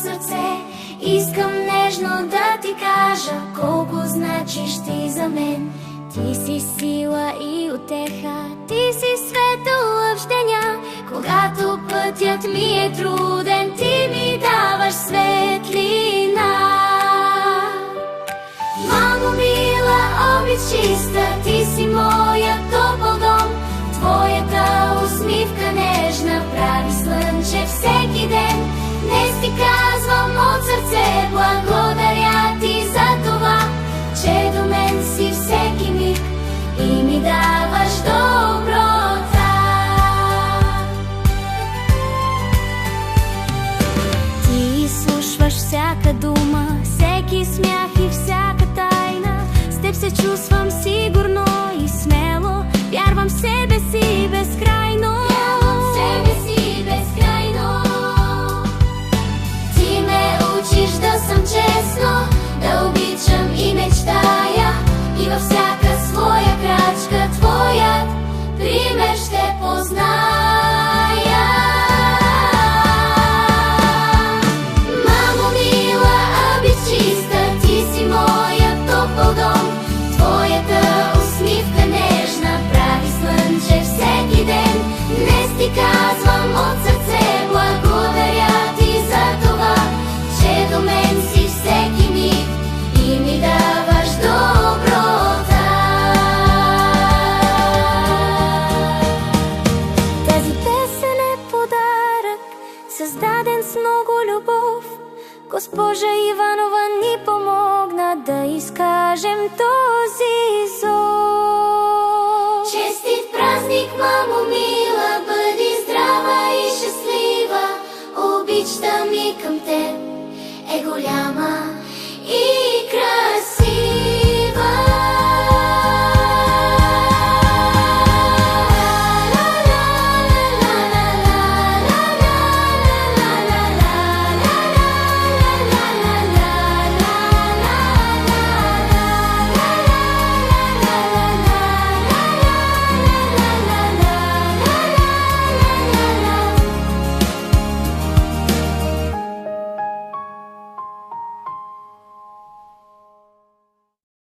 сърце. Искам нежно да ти кажа колко значиш ти за мен. Ти си сила и утеха, ти си светъл в деня. Когато пътят ми е труден, ти ми даваш светлина. Мамо мила, обич чиста, ти си моя топъл дом. Твоята усмивка нежна прави слънче всеки ден. Днес ти казвам от сърце, благодаря ти за това, че до мен си всеки миг и ми даваш доброта. Ти изслушваш всяка дума, всеки смях и всяка тайна. С теб се чувствам сигурно и смело, вярвам в себе си безкрайно. Вярвам в себе си безкрайно. Ти ме учиш да съм честно, да обичам и мечтая, и във всяка своя крачка твоят пример ще позная. Мамо мила, обич чиста, ти си моя топъл дом. Твоята усмивка нежна прави слънче всеки ден. Днес ти казвам от сърце, благодаря ти за това, че до мен си всеки миг и ми даваш доброта. Тази песен е подарък, създаден с много любов. Госпожа Иванова ни помогна да изкажем този зов. Честит празник, мамо мила, бъди здрава и щастлива. Обичта ми към теб е голяма.